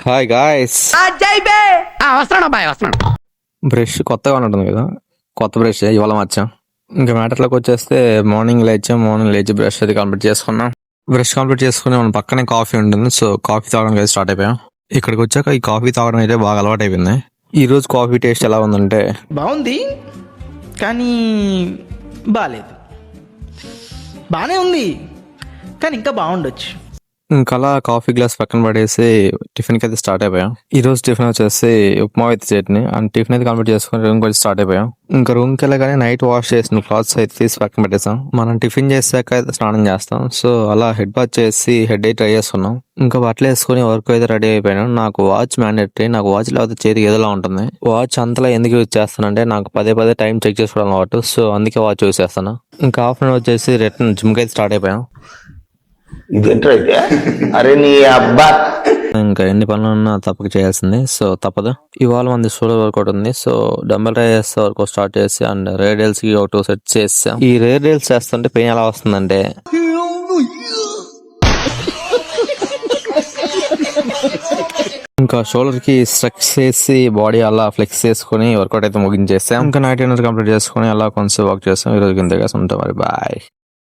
Hi guys. వస్తున్నాడు అబ్బాయి వస్తున్నాడు. బ్రష్ కొత్తగా ఉంటుంది కదా, కొత్త బ్రష్ ఇవాళ మార్చాం. ఇంకా మ్యాటర్లోకి వచ్చేస్తే మార్నింగ్ లేచి బ్రష్ అది కంప్లీట్ చేసుకున్నాం. బ్రష్ కంప్లీట్ చేసుకుని మన పక్కనే కాఫీ ఉంటుంది, సో కాఫీ తాగడానికి అయితే స్టార్ట్ అయిపోయాం. ఇక్కడికి వచ్చాక ఈ కాఫీ తాగడం అయితే బాగా అలవాటు అయిపోయింది. ఈ రోజు కాఫీ టేస్ట్ ఎలా ఉందంటే బాగుంది కానీ బాగాలేదు. బాగానే ఉంది కానీ ఇంకా బాగుండొచ్చు. ఇంకా అలా కాఫీ గ్లాస్ పక్కన పడేసి టిఫిన్కి అయితే స్టార్ట్ అయిపోయాం. ఈ రోజు టిఫిన్ వచ్చేసి upma with chutney and tiffin అయితే కంప్లీట్ చేసుకుని రూమ్కి వచ్చి స్టార్ట్ అయిపోయాం. ఇంకా రూమ్కి వెళ్ళగానే నైట్ వాష్ చేసిన క్లాత్స్ అయితే తీసి పక్కన పెట్టేసాం. మనం టిఫిన్ చేసాక అయితే స్నానం చేస్తాం. సో అలా హెడ్ బాత్ చేసి హెడ్ అయితే ట్రై చేసుకున్నాం. ఇంకా బట్టలు వేసుకుని వర్క్ అయితే రెడీ అయిపోయాను. నాకు వాచ్ మ్యాండేటరీ. నాకు వాచ్ లేకపోతే చేతికి ఏదోలా ఉంటుంది. వాచ్ అంతలా ఎందుకు యూజ్ చేస్తానంటే నాకు పదే టైం చెక్ చేసుకోవడం అలవాటు. సో అందుకే వాచ్ యూజ్ చేస్తాను. ఇంకా ఆఫ్టర్నూన్ వచ్చేసి రిటర్న్ జిమ్కి అయితే స్టార్ట్ అయిపోయాం. ఇదేంటైతే అరే నీ అబ్బా ఇంకా ఎన్ని పనులు ఉన్నా తప్పక చేయాల్సింది. సో తప్పదు. ఇవాళ మంది షోల్డర్ వర్కౌట్ ఉంది. సో డంబెల్ రైజెస్ వరకు స్టార్ట్ చేసి అండ్ రేడియల్స్ కి ఒక 2 సెట్స్ చేసాం. ఈ రేడియల్స్ చేస్తుంటే పెయిన్ ఎలా వస్తుందంటే ఇంకా షోల్డర్ కి స్ట్రెచ్ చేసి బాడీ అలా ఫ్లెక్స్ చేసుకుని వర్కౌట్ అయితే ముగించేసాం. ఇంకా నైట్ డిన్నర్ కంప్లీట్ చేసుకుని అలా కొంచెం వర్క్ చేస్తాం. ఈ రోజు ఇంతగా ఉంటాం. మరి బాయ్.